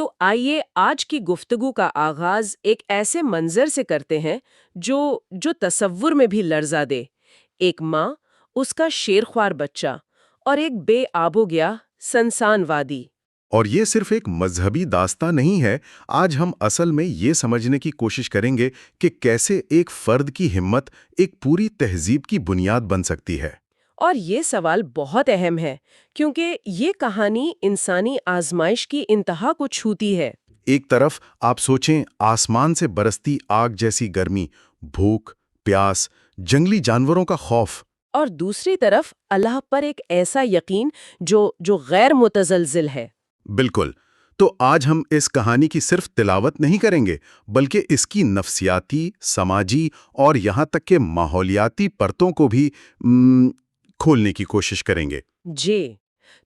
تو آئیے آج کی گفتگو کا آغاز ایک ایسے منظر سے کرتے ہیں جو تصور میں بھی لرزا دے۔ ایک ماں، اس کا شیرخوار بچہ اور ایک بے آب و گیا سنسان وادی۔ اور یہ صرف ایک مذہبی داستان نہیں ہے۔ آج ہم اصل میں یہ سمجھنے کی کوشش کریں گے کہ کیسے ایک فرد کی ہمت ایک پوری تہذیب کی بنیاد بن سکتی ہے۔ اور یہ سوال بہت اہم ہے کیونکہ یہ کہانی انسانی آزمائش کی انتہا کو چھوتی ہے۔ ایک طرف آپ سوچیں، آسمان سے برستی آگ جیسی گرمی، بھوک، پیاس، جنگلی جانوروں کا خوف، اور دوسری طرف اللہ پر ایک ایسا یقین جو غیر متزلزل ہے۔ بالکل۔ تو آج ہم اس کہانی کی صرف تلاوت نہیں کریں گے، بلکہ اس کی نفسیاتی، سماجی اور یہاں تک کہ ماحولیاتی پرتوں کو بھی کھولنے کی کوشش کریں گے۔ جی،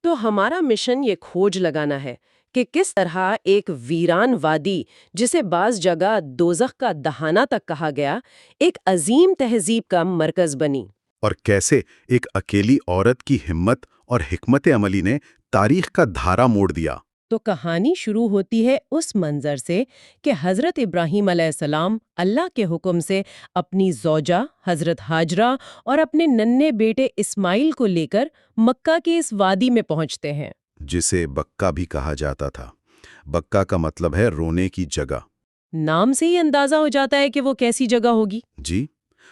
تو ہمارا مشن یہ کھوج لگانا ہے کہ کس طرح ایک ویران وادی، جسے بعض جگہ دوزخ کا دہانہ تک کہا گیا، ایک عظیم تہذیب کا مرکز بنی۔ اور کیسے ایک اکیلی عورت کی ہمت اور حکمت عملی نے تاریخ کا دھارا موڑ دیا۔ تو کہانی شروع ہوتی ہے اس منظر سے کہ حضرت ابراہیم علیہ السلام اللہ کے حکم سے اپنی زوجہ حضرت ہاجرہ اور اپنے ننھے بیٹے اسماعیل کو لے کر مکہ کی اس وادی میں پہنچتے ہیں، جسے بکہ بھی کہا جاتا تھا۔ بکہ کا مطلب ہے رونے کی جگہ۔ نام سے ہی اندازہ ہو جاتا ہے کہ وہ کیسی جگہ ہوگی۔ جی،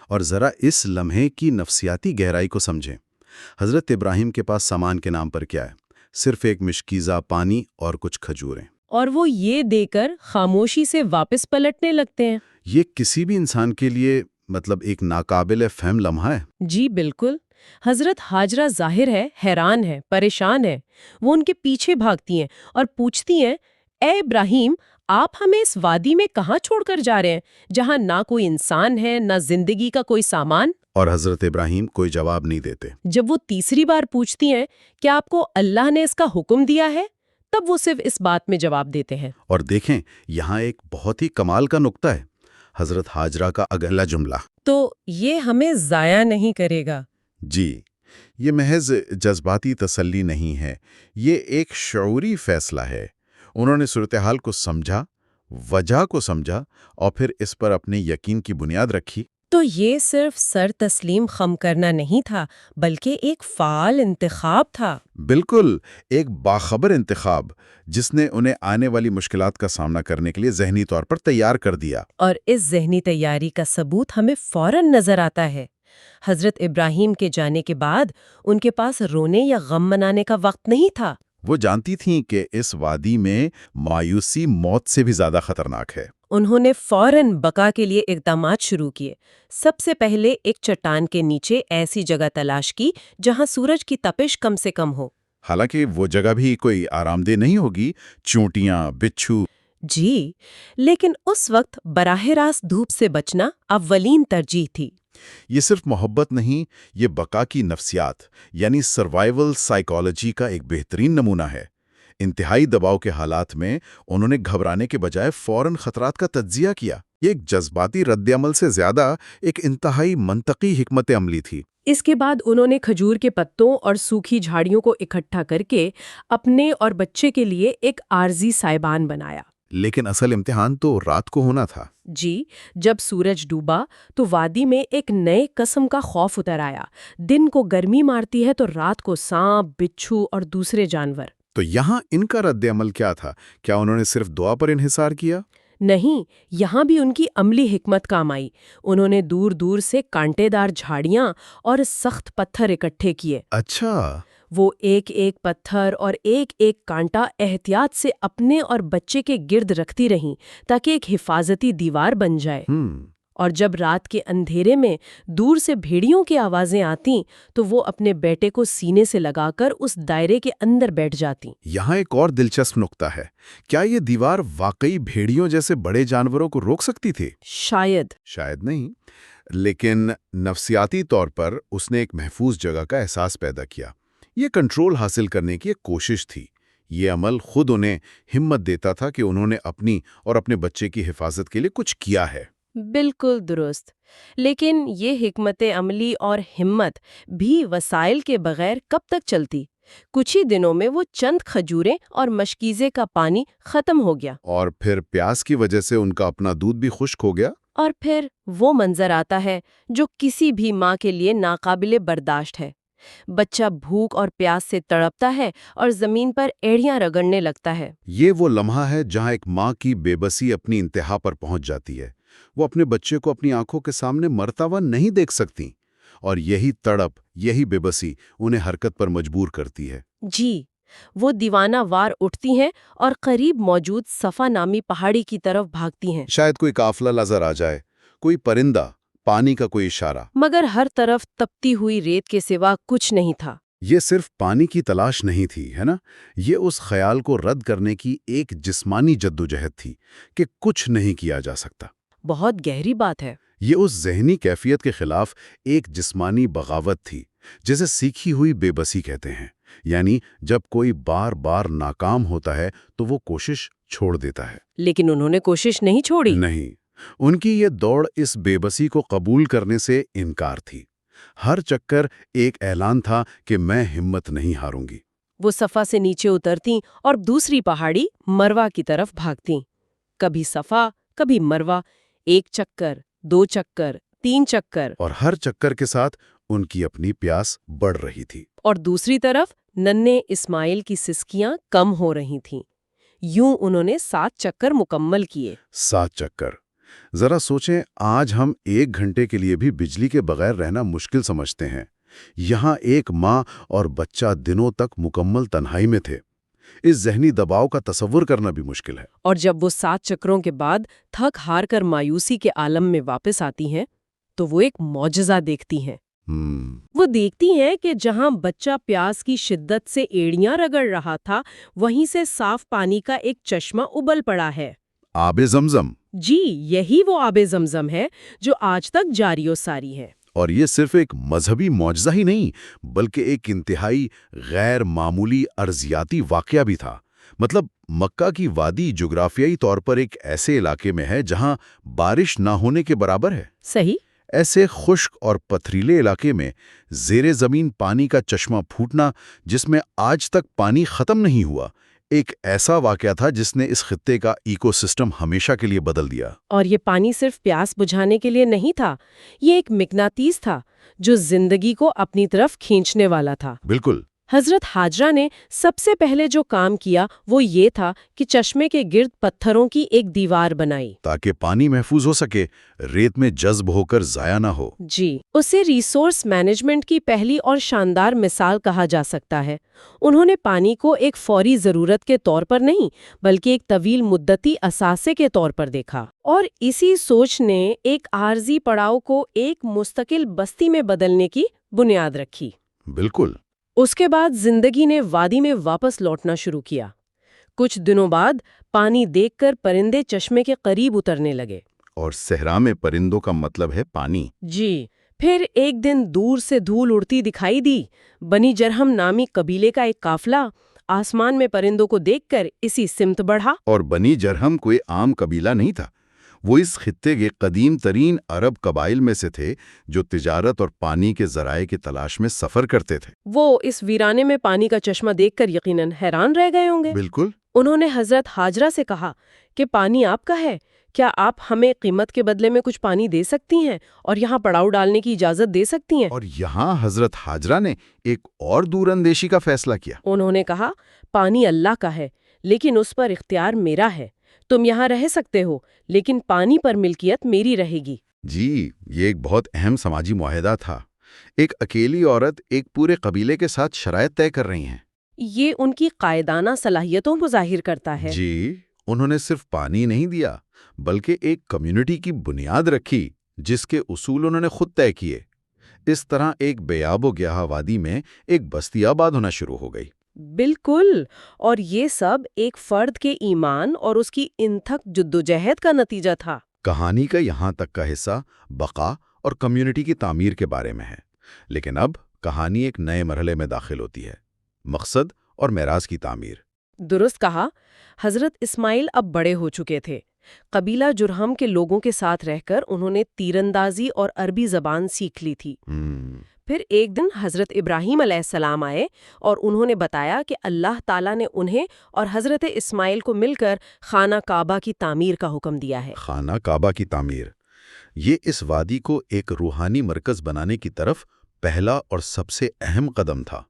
اور ذرا اس لمحے کی نفسیاتی گہرائی کو سمجھیں۔ حضرت ابراہیم کے پاس سامان کے نام پر کیا ہے؟ صرف ایک مشکیزہ پانی اور کچھ کھجوریں۔ اور وہ یہ دے کر خاموشی سے واپس پلٹنے لگتے ہیں۔ یہ کسی بھی انسان کے لیے ایک ناقابل فہم لمحہ ہے۔ جی بالکل۔ حضرت ہاجرہ ظاہر ہے حیران ہے، پریشان ہے۔ وہ ان کے پیچھے بھاگتی ہیں اور پوچھتی ہیں، اے ابراہیم، آپ ہمیں اس وادی میں کہاں چھوڑ کر جا رہے ہیں جہاں نہ کوئی انسان ہے، نہ زندگی کا کوئی سامان؟ اور حضرت ابراہیم کوئی جواب نہیں دیتے۔ جب وہ تیسری بار پوچھتی ہیں، کیا آپ کو اللہ نے اس کا حکم دیا ہے؟ تب وہ صرف اس بات میں جواب دیتے ہیں۔ اور دیکھیں، یہاں ایک بہت ہی کمال کا نقطہ ہے، حضرت ہاجرہ کا اگلا جملہ۔ تو یہ ہمیں ضائع نہیں کرے گا۔ جی، یہ محض جذباتی تسلی نہیں ہے، یہ ایک شعوری فیصلہ ہے۔ انہوں نے صورتحال کو سمجھا، وجہ کو سمجھا، اور پھر اس پر اپنے یقین کی بنیاد رکھی۔ تو یہ صرف سر تسلیم خم کرنا نہیں تھا، بلکہ ایک فعال انتخاب تھا۔ بالکل، ایک باخبر انتخاب جس نے انہیں آنے والی مشکلات کا سامنا کرنے کے لیے ذہنی طور پر تیار کر دیا۔ اور اس ذہنی تیاری کا ثبوت ہمیں فوراً نظر آتا ہے۔ حضرت ابراہیم کے جانے کے بعد ان کے پاس رونے یا غم منانے کا وقت نہیں تھا۔ وہ جانتی تھیں کہ اس وادی میں مایوسی موت سے بھی زیادہ خطرناک ہے۔ انہوں نے فوراً بقا کے لیے اقدامات شروع کیے۔ سب سے پہلے ایک چٹان کے نیچے ایسی جگہ تلاش کی جہاں سورج کی تپش کم سے کم ہو۔ حالانکہ وہ جگہ بھی کوئی آرام دہ نہیں ہوگی، چونٹیاں، بچھو۔ جی، لیکن اس وقت براہ راست دھوپ سے بچنا اولین ترجیح تھی۔ یہ صرف محبت نہیں، یہ بقا کی نفسیات یعنی سروائیول سائیکالوجی کا ایک بہترین نمونہ ہے۔ انتہائی دباؤ کے حالات میں انہوں نے گھبرانے کے بجائے فوراً خطرات کا تجزیہ کیا۔ یہ ایک جذباتی رد عمل سے زیادہ ایک انتہائی منطقی حکمت عملی تھی۔ اس کے بعد انہوں نے کھجور کے پتوں اور سوکھی جھاڑیوں کو اکٹھا کر کے اپنے اور بچے کے لیے ایک عارضی سائبان بنایا۔ لیکن اصل امتحان تو رات کو ہونا تھا۔ جی، جب سورج ڈوبا تو وادی میں ایک نئے قسم کا خوف اتر آیا۔ دن کو گرمی مارتی ہے تو رات کو سانپ، بچھو اور دوسرے جانور۔ تو یہاں ان کا رد عمل کیا تھا؟ کیا انہوں نے صرف دعا پر انحصار کیا؟ نہیں، یہاں بھی ان کی عملی حکمت کام آئی۔ انہوں نے دور دور سے کانٹے دار جھاڑیاں اور سخت پتھر اکٹھے کیے۔ اچھا۔ وہ ایک ایک پتھر اور ایک ایک کانٹا احتیاط سے اپنے اور بچے کے گرد رکھتی رہیں تاکہ ایک حفاظتی دیوار بن جائے۔ اور جب رات کے اندھیرے میں دور سے بھیڑیوں کی آوازیں آتیں تو وہ اپنے بیٹے کو سینے سے لگا کر اس دائرے کے اندر بیٹھ جاتی۔ یہاں ایک اور دلچسپ نقطہ ہے، کیا یہ دیوار واقعی بھیڑیوں جیسے بڑے جانوروں کو روک سکتی تھی؟ شاید نہیں، لیکن نفسیاتی طور پر اس نے ایک محفوظ جگہ کا احساس پیدا کیا۔ یہ کنٹرول حاصل کرنے کی ایک کوشش تھی۔ یہ عمل خود انہیں ہمت دیتا تھا کہ انہوں نے اپنی اور اپنے بچے کی حفاظت کے لیے کچھ کیا ہے۔ بالکل درست، لیکن یہ حکمت عملی اور ہمت بھی وسائل کے بغیر کب تک چلتی؟ کچھ ہی دنوں میں وہ چند کھجوریں اور مشکیزے کا پانی ختم ہو گیا، اور پھر پیاس کی وجہ سے ان کا اپنا دودھ بھی خشک ہو گیا۔ اور پھر وہ منظر آتا ہے جو کسی بھی ماں کے لیے ناقابل برداشت ہے۔ بچہ بھوک اور پیاس سے تڑپتا ہے اور زمین پر ایڑیاں رگڑنے لگتا ہے۔ یہ وہ لمحہ ہے جہاں ایک ماں کی بے بسی اپنی انتہا پر پہنچ جاتی ہے۔ وہ اپنے بچے کو اپنی آنکھوں کے سامنے مرتا ہوا نہیں دیکھ سکتی، اور یہی تڑپ، یہی بے بسی انہیں حرکت پر مجبور کرتی ہے۔ جی، وہ دیوانہ وار اٹھتی ہیں اور قریب موجود صفا نامی پہاڑی کی طرف بھاگتی ہیں۔ شاید کوئی قافلہ نظر آ جائے، کوئی پرندہ، پانی کا کوئی اشارہ۔ مگر ہر طرف تپتی ہوئی ریت کے سوا کچھ نہیں تھا۔ یہ صرف پانی کی تلاش نہیں تھی، ہے نا؟ یہ اس خیال کو رد کرنے کی ایک جسمانی جدوجہد تھی کہ کچھ نہیں کیا جا سکتا۔ بہت گہری بات ہے۔ یہ اس ذہنی کیفیت کے خلاف ایک جسمانی بغاوت تھی، جسے سیکھی ہوئی بے بسی کہتے ہیں۔ یعنی جب کوئی بار بار ناکام ہوتا ہے تو وہ کوشش چھوڑ دیتا ہے۔ لیکن انہوں نے کوشش نہیں چھوڑی۔ نہیں، ان کی یہ دوڑ اس بے بسی کو قبول کرنے سے انکار تھی۔ ہر چکر ایک اعلان تھا کہ میں ہمت نہیں ہاروں گی۔ وہ صفا سے نیچے اترتیں اور دوسری پہاڑی مروا کی طرف بھاگتیں۔ کبھی صفا، کبھی مروا، ایک چکر، 2 چکر، 3 چکر، اور ہر چکر کے ساتھ ان کی اپنی پیاس بڑھ رہی تھی۔ اور دوسری طرف ننھے اسماعیل کی سسکیاں کم ہو رہی تھیں۔ یوں انہوں نے 7 چکر مکمل کیے۔ 7 چکر! ذرا سوچیں، آج ہم 1 گھنٹے کے لیے بھی بجلی کے بغیر رہنا مشکل سمجھتے ہیں۔ یہاں ایک ماں اور بچہ دنوں تک مکمل تنہائی میں تھے۔ اس ذہنی دباؤ کا تصور کرنا بھی مشکل ہے۔ اور جب وہ 7 چکروں کے بعد تھک ہار کر مایوسی کے عالم میں واپس آتی ہیں تو وہ ایک معجزہ دیکھتی ہیں۔ وہ دیکھتی ہیں کہ جہاں بچہ پیاس کی شدت سے ایڑیاں رگڑ رہا تھا، وہیں سے صاف پانی کا ایک چشمہ ابل پڑا ہے۔ آب زمزم! جی، یہی وہ آب زمزم ہے جو آج تک جاری و ساری ہے۔ اور یہ صرف ایک مذہبی معجزہ ہی نہیں، بلکہ ایک انتہائی غیر معمولی ارضیاتی واقعہ بھی تھا۔ مطلب مکہ کی وادی جغرافیائی طور پر ایک ایسے علاقے میں ہے جہاں بارش نہ ہونے کے برابر ہے۔ صحیح۔ ایسے خشک اور پتھریلے علاقے میں زیر زمین پانی کا چشمہ پھوٹنا، جس میں آج تک پانی ختم نہیں ہوا، ایک ایسا واقعہ تھا جس نے اس خطے کا ایکو سسٹم ہمیشہ کے لیے بدل دیا۔ اور یہ پانی صرف پیاس بجھانے کے لیے نہیں تھا، یہ ایک مغناطیس تھا جو زندگی کو اپنی طرف کھینچنے والا تھا۔ بالکل۔ حضرت حاجرہ نے سب سے پہلے جو کام کیا وہ یہ تھا کہ چشمے کے گرد پتھروں کی ایک دیوار بنائی تاکہ پانی محفوظ ہو سکے، ریت میں جذب ہو کر ضائع نہ ہو۔ جی، اسے ریسورس مینجمنٹ کی پہلی اور شاندار مثال کہا جا سکتا ہے۔ انہوں نے پانی کو ایک فوری ضرورت کے طور پر نہیں، بلکہ ایک طویل مدتی اثاثے کے طور پر دیکھا، اور اسی سوچ نے ایک عارضی پڑاؤ کو ایک مستقل بستی میں بدلنے کی بنیاد رکھی۔ بالکل۔ اس کے بعد زندگی نے وادی میں واپس لوٹنا شروع کیا۔ کچھ دنوں بعد پانی دیکھ کر پرندے چشمے کے قریب اترنے لگے۔ اور صحرا میں پرندوں کا مطلب ہے پانی۔ جی، پھر ایک دن دور سے دھول اڑتی دکھائی دی۔ بنی جرہم نامی قبیلے کا ایک قافلہ آسمان میں پرندوں کو دیکھ کر اسی سمت بڑھا۔ اور بنی جرہم کوئی عام قبیلہ نہیں تھا، وہ اس خطے کے قدیم ترین عرب قبائل میں سے تھے جو تجارت اور پانی کے ذرائع کی تلاش میں سفر کرتے تھے۔ وہ اس ویرانے میں پانی کا چشمہ دیکھ کر یقیناً حیران رہ گئے ہوں گے۔ بالکل۔ انہوں نے حضرت حاجرہ سے کہا کہ پانی آپ کا ہے، کیا آپ ہمیں قیمت کے بدلے میں کچھ پانی دے سکتی ہیں اور یہاں پڑاؤ ڈالنے کی اجازت دے سکتی ہیں؟ اور یہاں حضرت حاجرہ نے ایک اور دور اندیشی کا فیصلہ کیا۔ انہوں نے کہا، پانی اللہ کا ہے لیکن اس پر اختیار میرا ہے۔ تم یہاں رہ سکتے ہو لیکن پانی پر ملکیت میری رہے گی۔ جی، یہ ایک بہت اہم سماجی معاہدہ تھا۔ ایک اکیلی عورت ایک پورے قبیلے کے ساتھ شرائط طے کر رہی ہیں۔ یہ ان کی قائدانہ صلاحیتوں کو ظاہر کرتا ہے۔ جی، انہوں نے صرف پانی نہیں دیا بلکہ ایک کمیونٹی کی بنیاد رکھی جس کے اصول انہوں نے خود طے کیے۔ اس طرح ایک بے آب و گیاہ وادی میں ایک بستی آباد ہونا شروع ہو گئی۔ بالکل، اور یہ سب ایک فرد کے ایمان اور اس کی انتھک جدوجہد کا نتیجہ تھا۔ کہانی کا یہاں تک کا حصہ بقا اور کمیونٹی کی تعمیر کے بارے میں ہے، لیکن اب کہانی ایک نئے مرحلے میں داخل ہوتی ہے، مقصد اور معراج کی تعمیر۔ درست کہا۔ حضرت اسماعیل اب بڑے ہو چکے تھے۔ قبیلہ جرہم کے لوگوں کے ساتھ رہ کر انہوں نے تیر اندازی اور عربی زبان سیکھ لی تھی۔ پھر ایک دن حضرت ابراہیم علیہ السلام آئے اور انہوں نے بتایا کہ اللہ تعالیٰ نے انہیں اور حضرت اسماعیل کو مل کر خانہ کعبہ کی تعمیر کا حکم دیا ہے۔ خانہ کعبہ کی تعمیر، یہ اس وادی کو ایک روحانی مرکز بنانے کی طرف پہلا اور سب سے اہم قدم تھا۔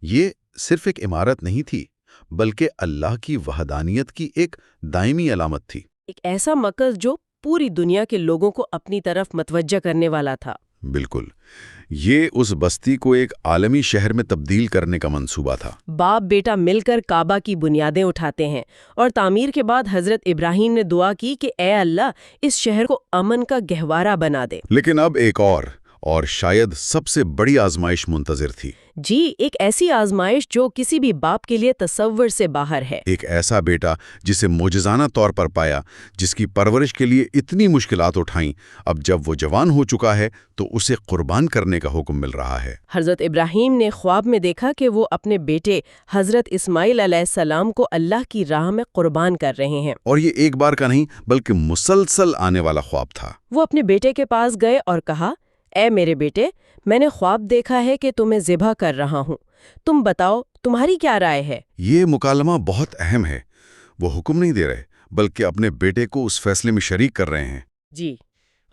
یہ صرف ایک عمارت نہیں تھی، بلکہ اللہ کی وحدانیت کی ایک دائمی علامت تھی۔ ایک ایسا مرکز جو پوری دنیا کے لوگوں کو اپنی طرف متوجہ کرنے والا تھا۔ بالکل، یہ اس بستی کو ایک عالمی شہر میں تبدیل کرنے کا منصوبہ تھا۔ باپ بیٹا مل کر کعبہ کی بنیادیں اٹھاتے ہیں، اور تعمیر کے بعد حضرت ابراہیم نے دعا کی کہ اے اللہ اس شہر کو امن کا گہوارہ بنا دے۔ لیکن اب ایک اور شاید سب سے بڑی آزمائش منتظر تھی۔ جی، ایک ایسی آزمائش جو کسی بھی باپ کے لیے تصور سے باہر ہے۔ ایک ایسا بیٹا جسے معجزانہ طور پر پایا، جس کی پرورش کے لیے اتنی مشکلات اٹھائیں، اب جب وہ جوان ہو چکا ہے تو اسے قربان کرنے کا حکم مل رہا ہے۔ حضرت ابراہیم نے خواب میں دیکھا کہ وہ اپنے بیٹے حضرت اسماعیل علیہ السلام کو اللہ کی راہ میں قربان کر رہے ہیں۔ اور یہ ایک بار کا نہیں بلکہ مسلسل آنے والا خواب تھا۔ وہ اپنے بیٹے کے پاس گئے اور کہا، اے میرے بیٹے، میں نے خواب دیکھا ہے کہ تمہیں ذبح کر رہا ہوں، تم بتاؤ تمہاری کیا رائے ہے؟ یہ مکالمہ بہت اہم ہے۔ وہ حکم نہیں دے رہے بلکہ اپنے بیٹے کو اس فیصلے میں شریک کر رہے ہیں۔ جی،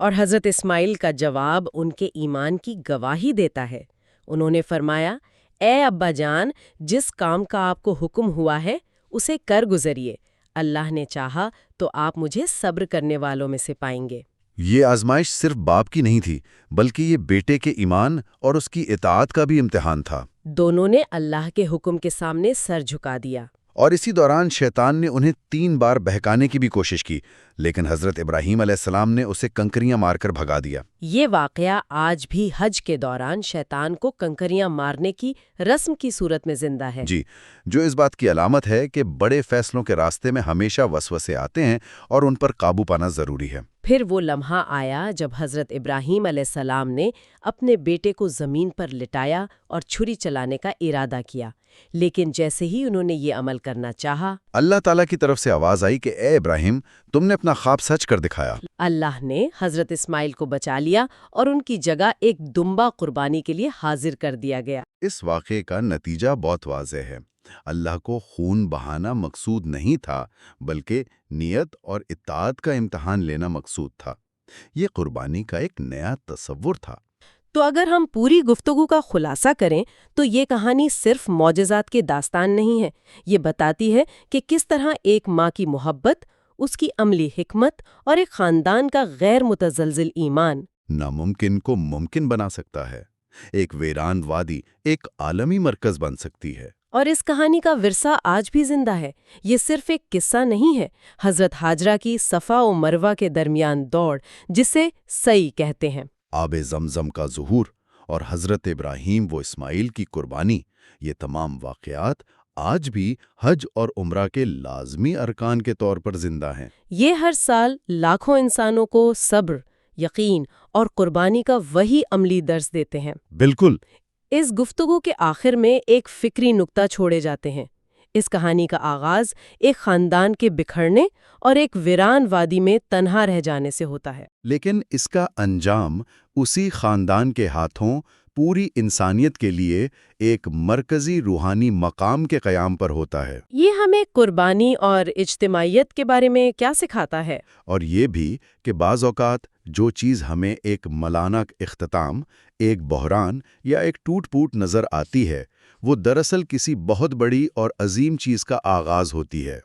اور حضرت اسماعیل کا جواب ان کے ایمان کی گواہی دیتا ہے۔ انہوں نے فرمایا، اے ابا جان، جس کام کا آپ کو حکم ہوا ہے اسے کر گزریے، اللہ نے چاہا تو آپ مجھے صبر کرنے والوں میں سے پائیں گے۔ یہ آزمائش صرف باپ کی نہیں تھی بلکہ یہ بیٹے کے ایمان اور اس کی اطاعت کا بھی امتحان تھا۔ دونوں نے اللہ کے حکم کے سامنے سر جھکا دیا۔ اور اسی دوران شیطان نے انہیں 3 بار بہکانے کی بھی کوشش کی، لیکن حضرت ابراہیم علیہ السلام نے اسے کنکریاں مار کر بھگا دیا۔ یہ واقعہ آج بھی حج کے دوران شیطان کو کنکریاں مارنے کی رسم کی صورت میں زندہ ہے۔ جی، جو اس بات کی علامت ہے کہ بڑے فیصلوں کے راستے میں ہمیشہ وسوسے آتے ہیں اور ان پر قابو پانا ضروری ہے۔ پھر وہ لمحہ آیا جب حضرت ابراہیم علیہ السلام نے اپنے بیٹے کو زمین پر لٹایا اور چھری چلانے کا ارادہ کیا، لیکن جیسے ہی انہوں نے یہ عمل کرنا چاہا، اللہ تعالیٰ کی طرف سے آواز آئی کہ اے ابراہیم، تم نے اپنا خواب سچ کر دکھایا۔ اللہ نے حضرت اسماعیل کو بچا لیا اور ان کی جگہ ایک دمبا قربانی کے لیے حاضر کر دیا گیا۔ اس واقعے کا نتیجہ بہت واضح ہے۔ اللہ کو خون بہانا مقصود نہیں تھا بلکہ نیت اور اطاعت کا امتحان لینا مقصود تھا۔ یہ قربانی کا ایک نیا تصور تھا۔ تو اگر ہم پوری گفتگو کا خلاصہ کریں تو یہ کہانی صرف معجزات کی داستان نہیں ہے، یہ بتاتی ہے کہ کس طرح ایک ماں کی محبت، اس کی عملی حکمت اور ایک خاندان کا غیر متزلزل ایمان ناممکن کو ممکن بنا سکتا ہے۔ ایک ویران وادی ایک عالمی مرکز بن سکتی ہے۔ اور اس کہانی کا ورثہ آج بھی زندہ ہے۔ یہ صرف ایک قصہ نہیں ہے، حضرت ہاجرہ کی صفا و مروہ کے درمیان دوڑ، جسے سعی کہتے ہیں، آب زمزم کا ظہور اور حضرت ابراہیم و اسماعیل کی قربانی، یہ تمام واقعات آج بھی حج اور عمرہ کے لازمی ارکان کے طور پر زندہ ہیں۔ یہ ہر سال لاکھوں انسانوں کو صبر، یقین اور قربانی کا وہی عملی درس دیتے ہیں۔ بالکل۔ اس گفتگو کے آخر میں ایک فکری نکتہ چھوڑے جاتے ہیں۔ اس کہانی کا آغاز ایک خاندان کے بکھرنے اور ایک ویران وادی میں تنہا رہ جانے سے ہوتا ہے، لیکن اس کا انجام اسی خاندان کے ہاتھوں پوری انسانیت کے لیے ایک مرکزی روحانی مقام کے قیام پر ہوتا ہے۔ یہ ہمیں قربانی اور اجتماعیت کے بارے میں کیا سکھاتا ہے؟ اور یہ بھی کہ بعض اوقات جو چیز ہمیں ایک ملانہ اختتام، ایک بحران یا ایک ٹوٹ پوٹ نظر آتی ہے، وہ دراصل کسی بہت بڑی اور عظیم چیز کا آغاز ہوتی ہے۔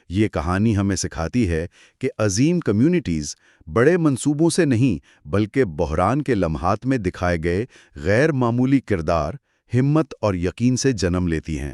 یہ کہانی ہمیں سکھاتی ہے کہ عظیم کمیونٹیز بڑے منصوبوں سے نہیں بلکہ بحران کے لمحات میں دکھائے گئے غیر معمولی کردار، ہمت اور یقین سے جنم لیتی ہیں۔